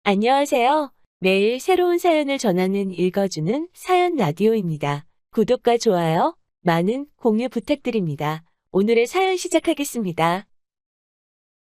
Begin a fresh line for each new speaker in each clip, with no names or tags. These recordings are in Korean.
안녕하세요. 매일 새로운 사연을 전하는 읽어주는 사연 라디오입니다. 구독과 좋아요, 많은 공유 부탁드립니다. 오늘의 사연 시작하겠습니다.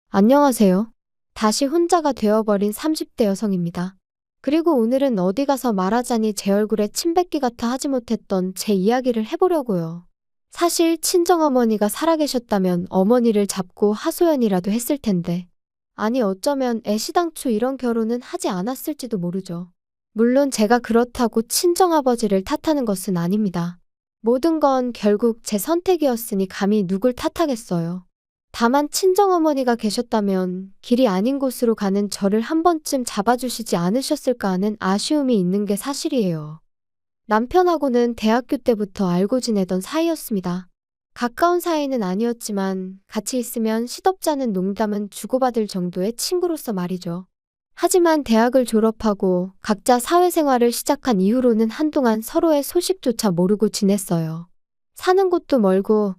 안녕하세요. 다시 혼자가 되어버린 30대 여성입니다. 그리고 오늘은 어디 가서 말하자니 제 얼굴에 침 뱉기 같아 하지 못했던 제 이야기를 해보려고요. 사실 친정어머니가 살아계셨다면 어머니를 잡고 하소연이라도 했을 텐데. 아니 어쩌면 애시당초 이런 결혼은 하지 않았을지도 모르죠. 물론 제가 그렇다고 친정아버지를 탓하는 것은 아닙니다. 모든 건 결국 제 선택이었으니 감히 누굴 탓하겠어요. 다만 친정어머니가 계셨다면 길이 아닌 곳으로 가는 저를 한 번쯤 잡아주시지 않으셨을까 하는 아쉬움이 있는 게 사실이에요. 남편하고는 대학교 때부터 알고 지내던 사이였습니다. 가까운 사이는 아니었지만 같이 있으면 시덥잖은 농담은 주고받을 정도의 친구로서 말이죠. 하지만 대학을 졸업하고 각자 사회생활을 시작한 이후로는 한동안 서로의 소식조차 모르고 지냈어요. 사는 곳도 멀고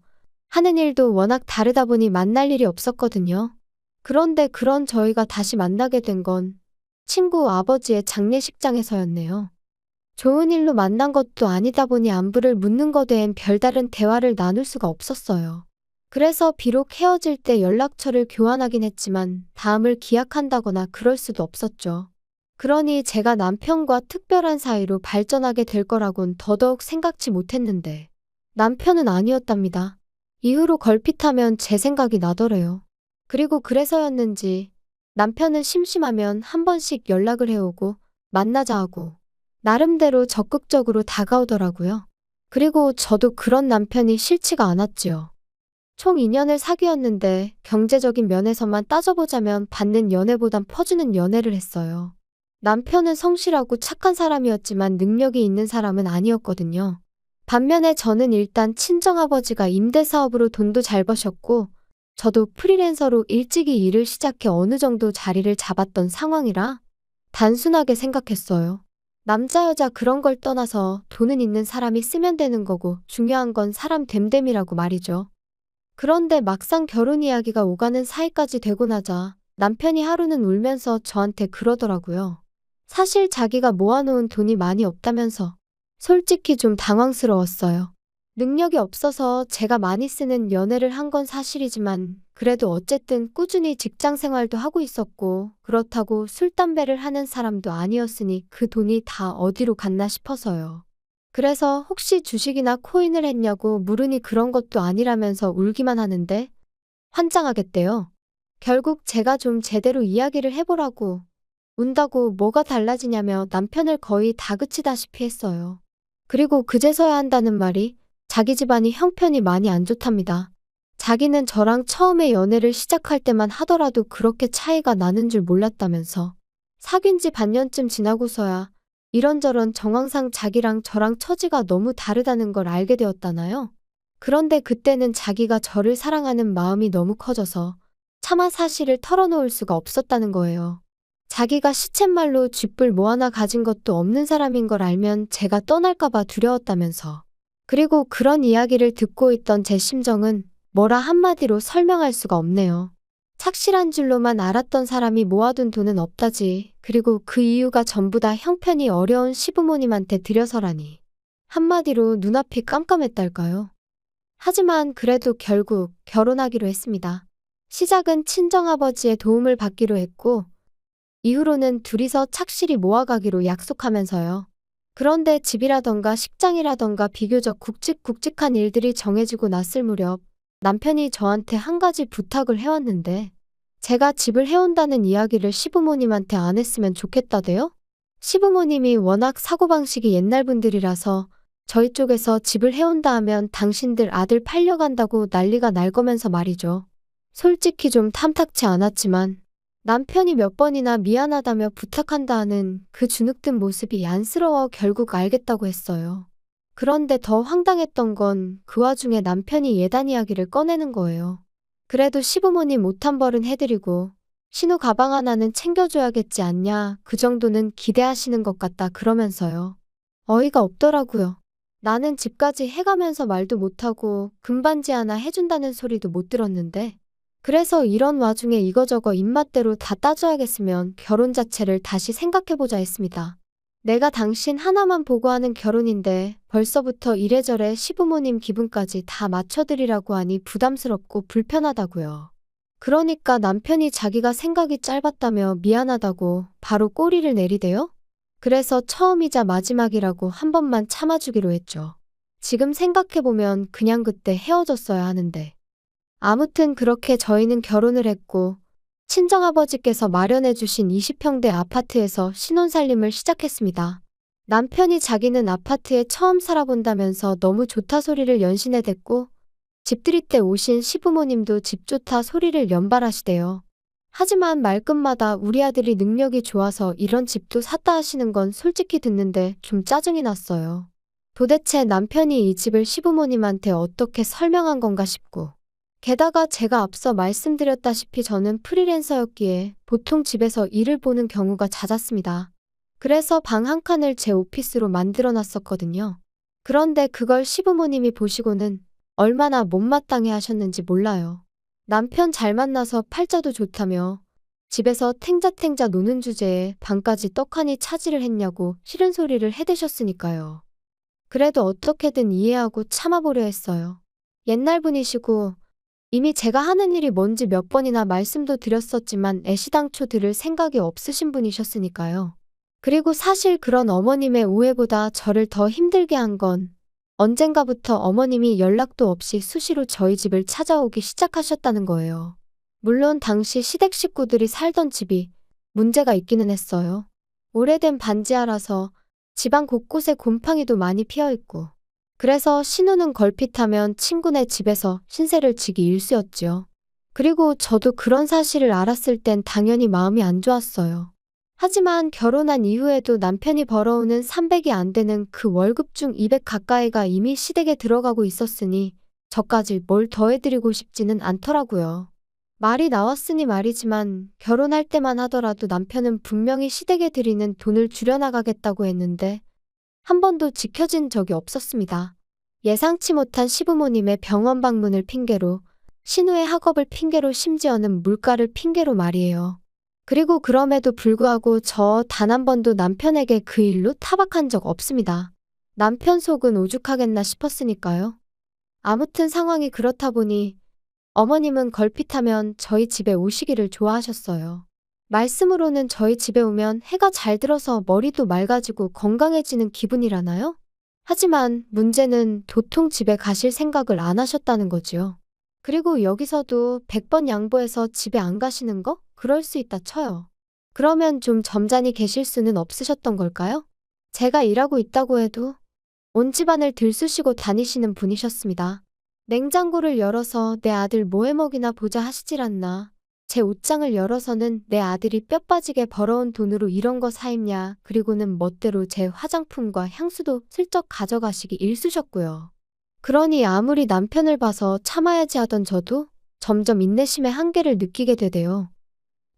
하는 일도 워낙 다르다 보니 만날 일이 없었거든요. 그런데 그런 저희가 다시 만나게 된 건 친구 아버지의 장례식장에서였네요. 좋은 일로 만난 것도 아니다 보니 안부를 묻는 것 외엔 별다른 대화를 나눌 수가 없었어요. 그래서 비록 헤어질 때 연락처를 교환하긴 했지만 다음을 기약한다거나 그럴 수도 없었죠. 그러니 제가 남편과 특별한 사이로 발전하게 될 거라곤 더더욱 생각지 못했는데 남편은 아니었답니다. 이후로 걸핏하면 제 생각이 나더래요. 그리고 그래서였는지 남편은 심심하면 한 번씩 연락을 해오고 만나자 하고 나름대로 적극적으로 다가오더라고요. 그리고 저도 그런 남편이 싫지가 않았지요. 총 2년을 사귀었는데 경제적인 면에서만 따져보자면 받는 연애보단 퍼주는 연애를 했어요. 남편은 성실하고 착한 사람이었지만 능력이 있는 사람은 아니었거든요. 반면에 저는 일단 친정아버지가 임대사업으로 돈도 잘 버셨고 저도 프리랜서로 일찍이 일을 시작해 어느 정도 자리를 잡았던 상황이라 단순하게 생각했어요. 남자 여자 그런 걸 떠나서 돈은 있는 사람이 쓰면 되는 거고 중요한 건 사람 됨됨이라고 말이죠. 그런데 막상 결혼 이야기가 오가는 사이까지 되고 나자 남편이 하루는 울면서 저한테 그러더라고요. 사실 자기가 모아놓은 돈이 많이 없다면서. 솔직히 좀 당황스러웠어요. 능력이 없어서 제가 많이 쓰는 연애를 한 건 사실이지만 그래도 어쨌든 꾸준히 직장 생활도 하고 있었고 그렇다고 술, 담배를 하는 사람도 아니었으니 그 돈이 다 어디로 갔나 싶어서요. 그래서 혹시 주식이나 코인을 했냐고 물으니 그런 것도 아니라면서 울기만 하는데 환장하겠대요. 결국 제가 좀 제대로 이야기를 해보라고 운다고 뭐가 달라지냐며 남편을 거의 다그치다시피 했어요. 그리고 그제서야 한다는 말이 자기 집안이 형편이 많이 안 좋답니다. 자기는 저랑 처음에 연애를 시작할 때만 하더라도 그렇게 차이가 나는 줄 몰랐다면서. 사귄 지 반년쯤 지나고서야 이런저런 정황상 자기랑 저랑 처지가 너무 다르다는 걸 알게 되었다나요? 그런데 그때는 자기가 저를 사랑하는 마음이 너무 커져서 차마 사실을 털어놓을 수가 없었다는 거예요. 자기가 시쳇말로 쥐뿔 뭐 하나 가진 것도 없는 사람인 걸 알면 제가 떠날까봐 두려웠다면서. 그리고 그런 이야기를 듣고 있던 제 심정은 뭐라 한마디로 설명할 수가 없네요. 착실한 줄로만 알았던 사람이 모아둔 돈은 없다지. 그리고 그 이유가 전부 다 형편이 어려운 시부모님한테 들여서라니. 한마디로 눈앞이 깜깜했달까요? 하지만 그래도 결국 결혼하기로 했습니다. 시작은 친정아버지의 도움을 받기로 했고 이후로는 둘이서 착실히 모아가기로 약속하면서요. 그런데 집이라던가 식장이라던가 비교적 굵직굵직한 일들이 정해지고 났을 무렵 남편이 저한테 한 가지 부탁을 해왔는데 제가 집을 해온다는 이야기를 시부모님한테 안 했으면 좋겠다대요? 시부모님이 워낙 사고방식이 옛날 분들이라서 저희 쪽에서 집을 해온다 하면 당신들 아들 팔려간다고 난리가 날 거면서 말이죠. 솔직히 좀 탐탁치 않았지만 남편이 몇 번이나 미안하다며 부탁한다 하는 그 주눅든 모습이 안쓰러워 결국 알겠다고 했어요. 그런데 더 황당했던 건 그 와중에 남편이 예단 이야기를 꺼내는 거예요. 그래도 시부모님 못한 벌은 해드리고 신우 가방 하나는 챙겨줘야겠지 않냐 그 정도는 기대하시는 것 같다 그러면서요. 어이가 없더라고요. 나는 집까지 해가면서 말도 못하고 금반지 하나 해준다는 소리도 못 들었는데 그래서 이런 와중에 이거저거 입맛대로 다 따져야겠으면 결혼 자체를 다시 생각해보자 했습니다. 내가 당신 하나만 보고 하는 결혼인데 벌써부터 이래저래 시부모님 기분까지 다 맞춰드리라고 하니 부담스럽고 불편하다고요. 그러니까 남편이 자기가 생각이 짧았다며 미안하다고 바로 꼬리를 내리대요? 그래서 처음이자 마지막이라고 한 번만 참아주기로 했죠. 지금 생각해보면 그냥 그때 헤어졌어야 하는데. 아무튼 그렇게 저희는 결혼을 했고 친정아버지께서 마련해주신 20평대 아파트에서 신혼살림을 시작했습니다. 남편이 자기는 아파트에 처음 살아본다면서 너무 좋다 소리를 연신해댔고 집들이 때 오신 시부모님도 집 좋다 소리를 연발하시대요. 하지만 말끝마다 우리 아들이 능력이 좋아서 이런 집도 샀다 하시는 건 솔직히 듣는데 좀 짜증이 났어요. 도대체 남편이 이 집을 시부모님한테 어떻게 설명한 건가 싶고. 게다가 제가 앞서 말씀드렸다시피 저는 프리랜서였기에 보통 집에서 일을 보는 경우가 잦았습니다. 그래서 방 한 칸을 제 오피스로 만들어 놨었거든요. 그런데 그걸 시부모님이 보시고는 얼마나 못마땅해 하셨는지 몰라요. 남편 잘 만나서 팔자도 좋다며 집에서 탱자탱자 노는 주제에 방까지 떡하니 차지를 했냐고 싫은 소리를 해대셨으니까요. 그래도 어떻게든 이해하고 참아보려 했어요. 옛날 분이시고 이미 제가 하는 일이 뭔지 몇 번이나 말씀도 드렸었지만 애시당초 들을 생각이 없으신 분이셨으니까요. 그리고 사실 그런 어머님의 오해보다 저를 더 힘들게 한 건 언젠가부터 어머님이 연락도 없이 수시로 저희 집을 찾아오기 시작하셨다는 거예요. 물론 당시 시댁 식구들이 살던 집이 문제가 있기는 했어요. 오래된 반지하라서 집안 곳곳에 곰팡이도 많이 피어있고 그래서 신우는 걸핏하면 친구네 집에서 신세를 지기 일쑤였지요. 그리고 저도 그런 사실을 알았을 땐 당연히 마음이 안 좋았어요. 하지만 결혼한 이후에도 남편이 벌어오는 300이 안 되는 그 월급 중 200 가까이가 이미 시댁에 들어가고 있었으니 저까지 뭘 더해드리고 싶지는 않더라고요. 말이 나왔으니 말이지만 결혼할 때만 하더라도 남편은 분명히 시댁에 드리는 돈을 줄여나가겠다고 했는데 한 번도 지켜진 적이 없었습니다. 예상치 못한 시부모님의 병원 방문을 핑계로, 신우의 학업을 핑계로 심지어는 물가를 핑계로 말이에요. 그리고 그럼에도 불구하고 저 단 한 번도 남편에게 그 일로 타박한 적 없습니다. 남편 속은 오죽하겠나 싶었으니까요. 아무튼 상황이 그렇다 보니 어머님은 걸핏하면 저희 집에 오시기를 좋아하셨어요. 말씀으로는 저희 집에 오면 해가 잘 들어서 머리도 맑아지고 건강해지는 기분이라나요? 하지만 문제는 도통 집에 가실 생각을 안 하셨다는 거지요. 그리고 여기서도 100번 양보해서 집에 안 가시는 거? 그럴 수 있다 쳐요. 그러면 좀 점잖이 계실 수는 없으셨던 걸까요? 제가 일하고 있다고 해도 온 집안을 들쑤시고 다니시는 분이셨습니다. 냉장고를 열어서 내 아들 뭐 해먹이나 보자 하시질 않나. 제 옷장을 열어서는 내 아들이 뼈 빠지게 벌어온 돈으로 이런 거 사 입냐. 그리고는 멋대로 제 화장품과 향수도 슬쩍 가져가시기 일쑤셨고요. 그러니 아무리 남편을 봐서 참아야지 하던 저도 점점 인내심의 한계를 느끼게 되대요.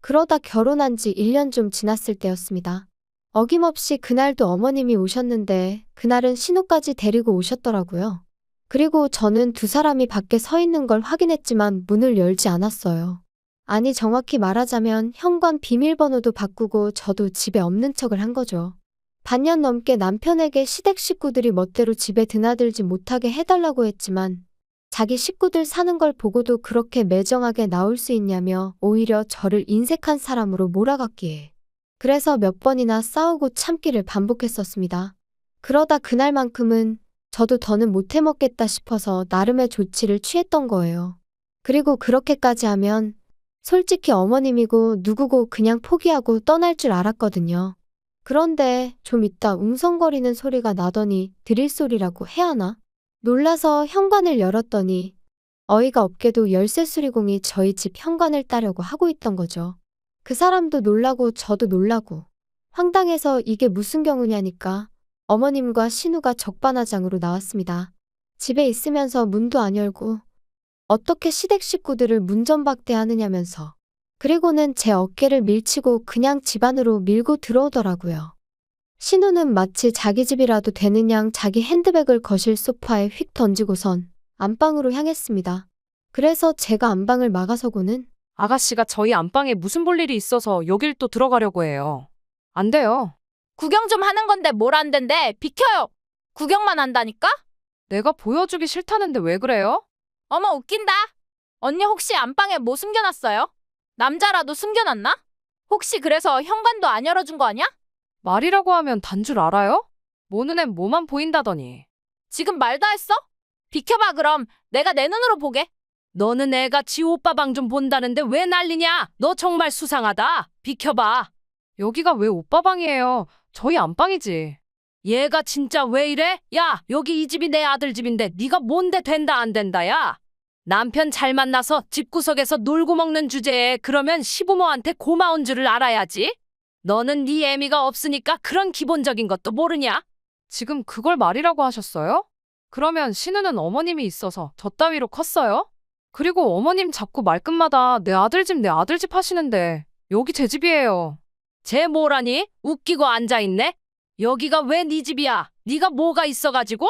그러다 결혼한 지 1년 좀 지났을 때였습니다. 어김없이 그날도 어머님이 오셨는데 그날은 신우까지 데리고 오셨더라고요. 그리고 저는 두 사람이 밖에 서 있는 걸 확인했지만 문을 열지 않았어요. 아니 정확히 말하자면 현관 비밀번호도 바꾸고 저도 집에 없는 척을 한 거죠. 반년 넘게 남편에게 시댁 식구들이 멋대로 집에 드나들지 못하게 해달라고 했지만 자기 식구들 사는 걸 보고도 그렇게 매정하게 나올 수 있냐며 오히려 저를 인색한 사람으로 몰아갔기에. 그래서 몇 번이나 싸우고 참기를 반복했었습니다. 그러다 그날만큼은 저도 더는 못 해먹겠다 싶어서 나름의 조치를 취했던 거예요. 그리고 그렇게까지 하면 솔직히 어머님이고 누구고 그냥 포기하고 떠날 줄 알았거든요. 그런데 좀 있다 웅성거리는 소리가 나더니 드릴 소리라고 해야 하나? 놀라서 현관을 열었더니 어이가 없게도 열쇠 수리공이 저희 집 현관을 따려고 하고 있던 거죠. 그 사람도 놀라고 저도 놀라고 황당해서 이게 무슨 경우냐니까 어머님과 신우가 적반하장으로 나왔습니다. 집에 있으면서 문도 안 열고 어떻게 시댁 식구들을 문전박대하느냐면서 그리고는 제 어깨를 밀치고 그냥 집 안으로 밀고 들어오더라고요. 신우는 마치 자기 집이라도 되는 양 자기 핸드백을 거실 소파에 휙 던지고선 안방으로 향했습니다. 그래서 제가 안방을 막아서고는
아가씨가 저희 안방에 무슨 볼 일이 있어서 여길 또 들어가려고 해요. 안 돼요.
구경 좀 하는 건데 뭘 안 된대. 비켜요. 구경만 한다니까?
내가 보여주기 싫다는데 왜 그래요?
어머 웃긴다. 언니 혹시 안방에 뭐 숨겨놨어요? 남자라도 숨겨놨나? 혹시 그래서 현관도 안 열어준 거 아니야?
말이라고 하면 단 줄 알아요? 모 눈엔 뭐만 보인다더니.
지금 말 다 했어? 비켜봐 그럼 내가 내 눈으로 보게.
너는 애가 지 오빠 방 좀 본다는데 왜 난리냐? 너 정말 수상하다. 비켜봐. 여기가 왜 오빠 방이에요? 저희 안방이지. 얘가 진짜 왜 이래? 야, 여기 이 집이 내 아들 집인데 네가 뭔데 된다 안 된다야? 남편 잘 만나서 집구석에서 놀고 먹는 주제에 그러면 시부모한테 고마운 줄을 알아야지. 너는 네 애미가 없으니까 그런 기본적인 것도 모르냐? 지금 그걸 말이라고 하셨어요? 그러면 신우는 어머님이 있어서 저 따위로 컸어요? 그리고 어머님 자꾸 말끝마다 내 아들 집 하시는데 여기 제 집이에요. 쟤 뭐라니? 웃기고 앉아있네? 여기가 왜 네 집이야? 네가 뭐가 있어가지고?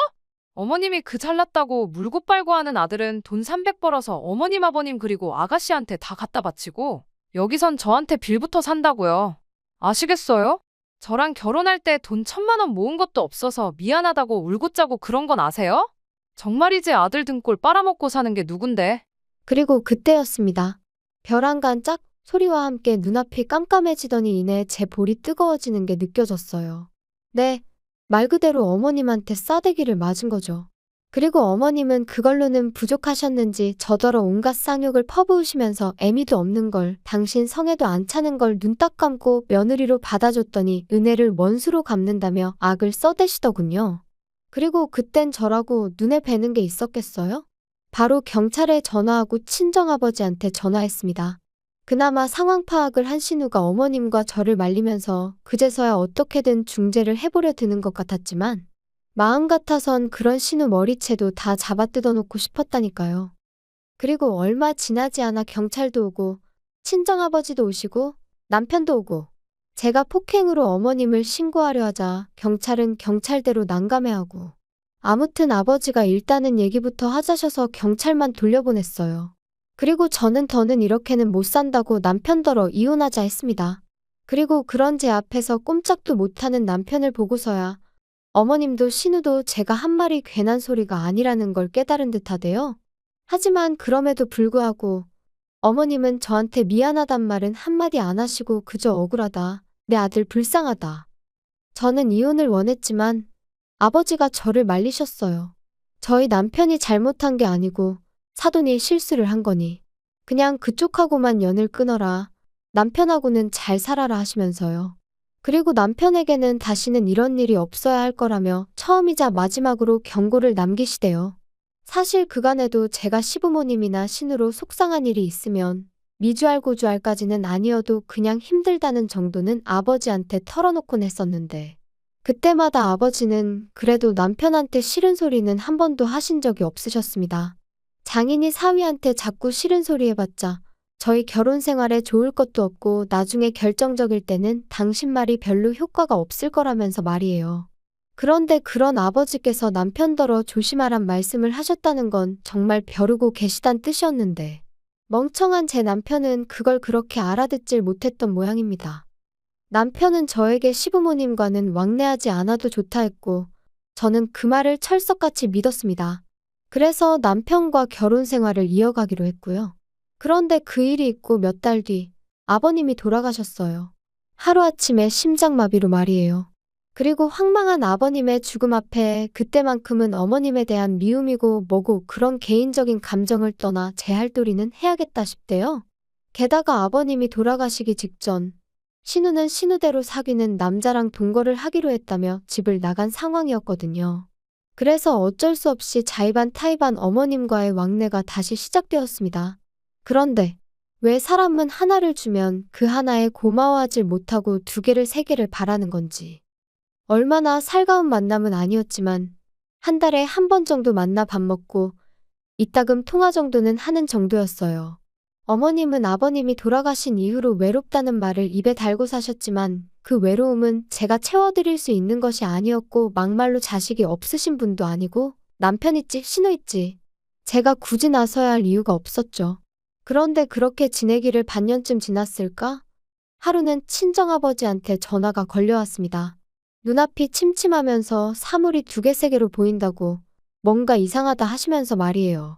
어머님이 그 잘났다고 물고 빨고 하는 아들은 돈 300 벌어서 어머님 아버님 그리고 아가씨한테 다 갖다 바치고 여기선 저한테 빌부터 산다고요. 아시겠어요? 저랑 결혼할 때 돈 1,000만 원 모은 것도 없어서 미안하다고 울고 짜고 그런 건 아세요? 정말이지 아들 등골 빨아먹고 사는 게 누군데?
그리고 그때였습니다. 별 한 간 짝 소리와 함께 눈앞이 깜깜해지더니 이내 제 볼이 뜨거워지는 게 느껴졌어요. 네, 말 그대로 어머님한테 싸대기를 맞은 거죠. 그리고 어머님은 그걸로는 부족하셨는지 저더러 온갖 쌍욕을 퍼부으시면서 애미도 없는 걸 당신 성에도 안 차는 걸 눈 딱 감고 며느리로 받아줬더니 은혜를 원수로 갚는다며 악을 써대시더군요. 그리고 그땐 저라고 눈에 뵈는 게 있었겠어요? 바로 경찰에 전화하고 친정아버지한테 전화했습니다. 그나마 상황 파악을 한 신우가 어머님과 저를 말리면서 그제서야 어떻게든 중재를 해보려 드는 것 같았지만 마음 같아선 그런 신우 머리채도 다 잡아 뜯어놓고 싶었다니까요. 그리고 얼마 지나지 않아 경찰도 오고 친정아버지도 오시고 남편도 오고 제가 폭행으로 어머님을 신고하려 하자 경찰은 경찰대로 난감해하고 아무튼 아버지가 일단은 얘기부터 하자셔서 경찰만 돌려보냈어요. 그리고 저는 더는 이렇게는 못 산다고 남편더러 이혼하자 했습니다. 그리고 그런 제 앞에서 꼼짝도 못하는 남편을 보고서야 어머님도 신우도 제가 한 말이 괜한 소리가 아니라는 걸 깨달은 듯하대요. 하지만 그럼에도 불구하고 어머님은 저한테 미안하단 말은 한마디 안 하시고 그저 억울하다, 내 아들 불쌍하다. 저는 이혼을 원했지만 아버지가 저를 말리셨어요. 저희 남편이 잘못한 게 아니고 사돈이 실수를 한 거니 그냥 그쪽하고만 연을 끊어라. 남편하고는 잘 살아라 하시면서요. 그리고 남편에게는 다시는 이런 일이 없어야 할 거라며 처음이자 마지막으로 경고를 남기시대요. 사실 그간에도 제가 시부모님이나 신우로 속상한 일이 있으면 미주알 고주알까지는 아니어도 그냥 힘들다는 정도는 아버지한테 털어놓곤 했었는데 그때마다 아버지는 그래도 남편한테 싫은 소리는 한 번도 하신 적이 없으셨습니다. 장인이 사위한테 자꾸 싫은 소리 해봤자 저희 결혼 생활에 좋을 것도 없고 나중에 결정적일 때는 당신 말이 별로 효과가 없을 거라면서 말이에요. 그런데 그런 아버지께서 남편더러 조심하란 말씀을 하셨다는 건 정말 벼르고 계시단 뜻이었는데 멍청한 제 남편은 그걸 그렇게 알아듣질 못했던 모양입니다. 남편은 저에게 시부모님과는 왕래하지 않아도 좋다 했고 저는 그 말을 철석같이 믿었습니다. 그래서 남편과 결혼 생활을 이어가기로 했고요. 그런데 그 일이 있고 몇 달 뒤 아버님이 돌아가셨어요. 하루아침에 심장마비로 말이에요. 그리고 황망한 아버님의 죽음 앞에 그때만큼은 어머님에 대한 미움이고 뭐고 그런 개인적인 감정을 떠나 제 할 도리는 해야겠다 싶대요. 게다가 아버님이 돌아가시기 직전 신우는 신우대로 사귀는 남자랑 동거를 하기로 했다며 집을 나간 상황이었거든요. 그래서 어쩔 수 없이 자의반 타의반 어머님과의 왕래가 다시 시작되었습니다. 그런데 왜 사람은 하나를 주면 그 하나에 고마워하질 못하고 두 개를 세 개를 바라는 건지. 얼마나 살가운 만남은 아니었지만 한 달에 한 번 정도 만나 밥 먹고 이따금 통화 정도는 하는 정도였어요. 어머님은 아버님이 돌아가신 이후로 외롭다는 말을 입에 달고 사셨지만 그 외로움은 제가 채워드릴 수 있는 것이 아니었고 막말로 자식이 없으신 분도 아니고 남편 있지 신우 있지 제가 굳이 나서야 할 이유가 없었죠. 그런데 그렇게 지내기를 반년쯤 지났을까? 하루는 친정아버지한테 전화가 걸려왔습니다. 눈앞이 침침하면서 사물이 두 개 세 개로 보인다고 뭔가 이상하다 하시면서 말이에요.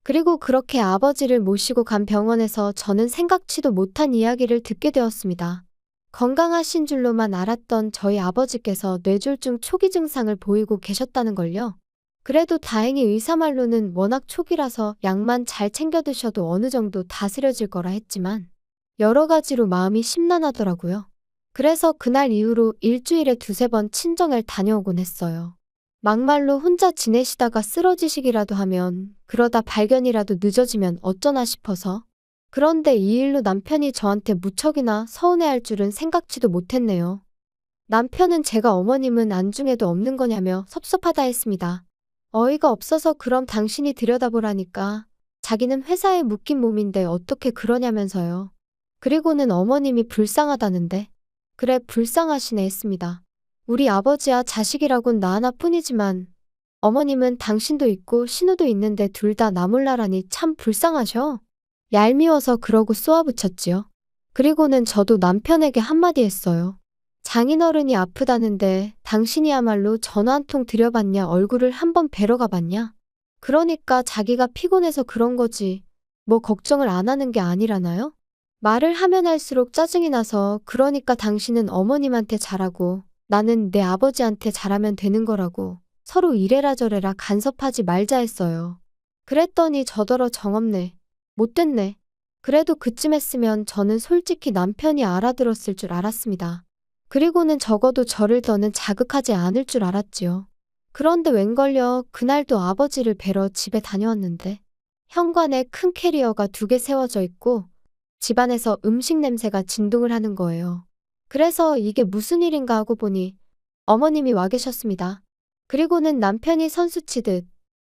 그리고 그렇게 아버지를 모시고 간 병원에서 저는 생각지도 못한 이야기를 듣게 되었습니다. 건강하신 줄로만 알았던 저희 아버지께서 뇌졸중 초기 증상을 보이고 계셨다는 걸요. 그래도 다행히 의사 말로는 워낙 초기라서 약만 잘 챙겨 드셔도 어느 정도 다스려질 거라 했지만 여러 가지로 마음이 심란하더라고요. 그래서 그날 이후로 일주일에 두세 번 친정을 다녀오곤 했어요. 막말로 혼자 지내시다가 쓰러지시기라도 하면 그러다 발견이라도 늦어지면 어쩌나 싶어서. 그런데 이 일로 남편이 저한테 무척이나 서운해할 줄은 생각지도 못했네요. 남편은 제가 어머님은 안중에도 없는 거냐며 섭섭하다 했습니다. 어이가 없어서 그럼 당신이 들여다보라니까. 자기는 회사에 묶인 몸인데 어떻게 그러냐면서요. 그리고는 어머님이 불쌍하다는데. 그래 불쌍하시네 했습니다. 우리 아버지야 자식이라곤 나 하나뿐이지만 어머님은 당신도 있고 신우도 있는데 둘 다 나 몰라라니 참 불쌍하셔. 얄미워서 그러고 쏘아붙였지요. 그리고는 저도 남편에게 한마디 했어요. 장인어른이 아프다는데 당신이야말로 전화 한 통 드려봤냐 얼굴을 한번 뵈러 가봤냐. 그러니까 자기가 피곤해서 그런 거지 뭐 걱정을 안 하는 게 아니라나요? 말을 하면 할수록 짜증이 나서 그러니까 당신은 어머님한테 잘하고 나는 내 아버지한테 잘하면 되는 거라고 서로 이래라 저래라 간섭하지 말자 했어요. 그랬더니 저더러 정없네. 못됐네. 그래도 그쯤 했으면 저는 솔직히 남편이 알아들었을 줄 알았습니다. 그리고는 적어도 저를 더는 자극하지 않을 줄 알았지요. 그런데 웬걸요 그날도 아버지를 뵈러 집에 다녀왔는데 현관에 큰 캐리어가 2개 세워져 있고 집안에서 음식 냄새가 진동을 하는 거예요. 그래서 이게 무슨 일인가 하고 보니 어머님이 와 계셨습니다. 그리고는 남편이 선수치듯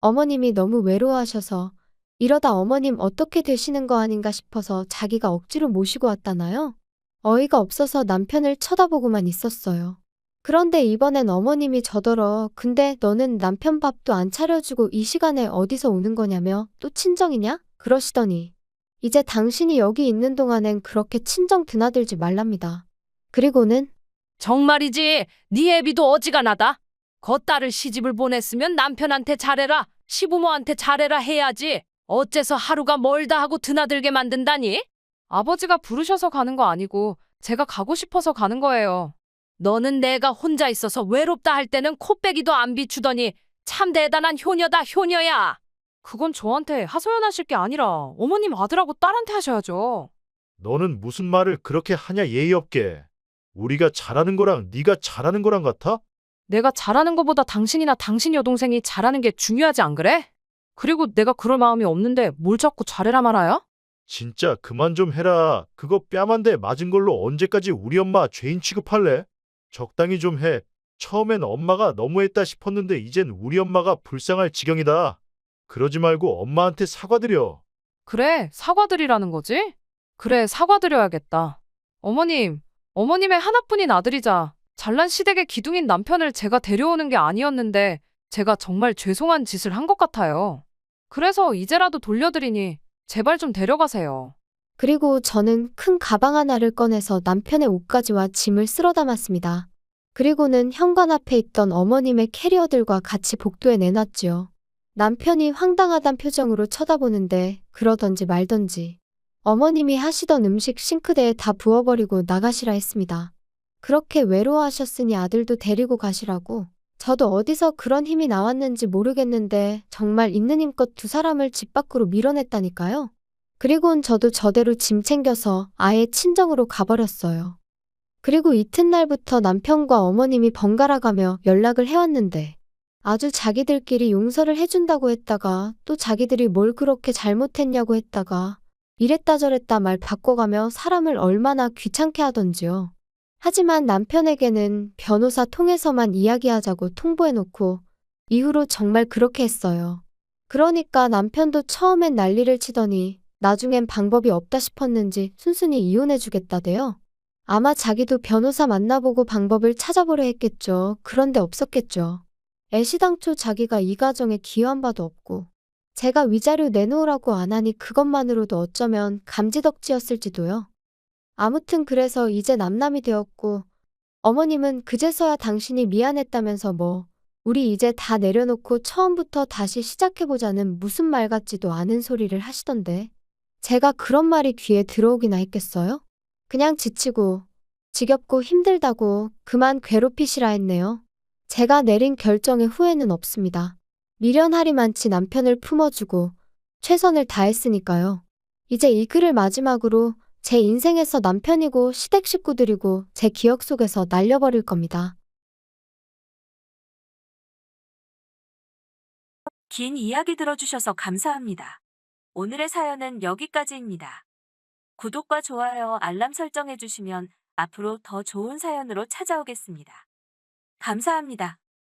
어머님이 너무 외로워하셔서 이러다 어머님 어떻게 되시는 거 아닌가 싶어서 자기가 억지로 모시고 왔다나요? 어이가 없어서 남편을 쳐다보고만 있었어요. 그런데 이번엔 어머님이 저더러 근데 너는 남편 밥도 안 차려주고 이 시간에 어디서 오는 거냐며 또 친정이냐? 그러시더니 이제 당신이 여기 있는 동안엔 그렇게 친정 드나들지 말랍니다. 그리고는
정말이지. 네 애비도 어지간하다. 겉딸을 시집을 보냈으면 남편한테 잘해라. 시부모한테 잘해라 해야지. 어째서 하루가 멀다 하고 드나들게 만든다니? 아버지가 부르셔서 가는 거 아니고 제가 가고 싶어서 가는 거예요. 너는 내가 혼자 있어서 외롭다 할 때는 코빼기도 안 비추더니 참 대단한 효녀다 효녀야. 그건 저한테 하소연하실 게 아니라 어머님 아들하고 딸한테 하셔야죠.
너는 무슨 말을 그렇게 하냐 예의 없게. 우리가 잘하는 거랑 네가 잘하는 거랑 같아?
내가 잘하는 것보다 당신이나 당신 여동생이 잘하는 게 중요하지 안 그래? 그리고 내가 그럴 마음이 없는데 뭘 자꾸 잘해라 말아요?
진짜 그만 좀 해라. 그거 뺨 한 대 맞은 걸로 언제까지 우리 엄마 죄인 취급할래? 적당히 좀 해. 처음엔 엄마가 너무했다 싶었는데 이젠 우리 엄마가 불쌍할 지경이다. 그러지 말고 엄마한테 사과드려.
그래, 사과드리라는 거지? 그래, 사과드려야겠다. 어머님, 어머님의 하나뿐인 아들이자 잘난 시댁의 기둥인 남편을 제가 데려오는 게 아니었는데 제가 정말 죄송한 짓을 한 것 같아요. 그래서 이제라도 돌려드리니 제발 좀 데려가세요.
그리고 저는 큰 가방 하나를 꺼내서 남편의 옷가지와 짐을 쓸어 담았습니다. 그리고는 현관 앞에 있던 어머님의 캐리어들과 같이 복도에 내놨지요. 남편이 황당하단 표정으로 쳐다보는데 그러던지 말던지 어머님이 하시던 음식 싱크대에 다 부어버리고 나가시라 했습니다. 그렇게 외로워하셨으니 아들도 데리고 가시라고. 저도 어디서 그런 힘이 나왔는지 모르겠는데 정말 있는 힘껏 두 사람을 집 밖으로 밀어냈다니까요. 그리고는 저도 저대로 짐 챙겨서 아예 친정으로 가버렸어요. 그리고 이튿날부터 남편과 어머님이 번갈아 가며 연락을 해왔는데 아주 자기들끼리 용서를 해준다고 했다가 또 자기들이 뭘 그렇게 잘못했냐고 했다가 이랬다 저랬다 말 바꿔가며 사람을 얼마나 귀찮게 하던지요. 하지만 남편에게는 변호사 통해서만 이야기하자고 통보해놓고 이후로 정말 그렇게 했어요. 그러니까 남편도 처음엔 난리를 치더니 나중엔 방법이 없다 싶었는지 순순히 이혼해주겠다대요. 아마 자기도 변호사 만나보고 방법을 찾아보려 했겠죠. 그런데 없었겠죠. 애시당초 자기가 이 가정에 기여한 바도 없고 제가 위자료 내놓으라고 안 하니 그것만으로도 어쩌면 감지덕지였을지도요. 아무튼 그래서 이제 남남이 되었고, 어머님은 그제서야 당신이 미안했다면서 우리 이제 다 내려놓고 처음부터 다시 시작해보자는 무슨 말 같지도 않은 소리를 하시던데. 제가 그런 말이 귀에 들어오기나 했겠어요? 그냥 지치고, 지겹고 힘들다고 그만 괴롭히시라 했네요. 제가 내린 결정에 후회는 없습니다. 미련하리만치 남편을 품어주고 최선을 다했으니까요. 이제 이 글을 마지막으로 제 인생에서 남편이고 시댁 식구들이고 제 기억 속에서 날려버릴 겁니다.
긴 이야기 들어주셔서 감사합니다. 오늘의 사연은 여기까지입니다. 구독과 좋아요, 알람 설정해주시면 앞으로 더 좋은 사연으로 찾아오겠습니다. 감사합니다.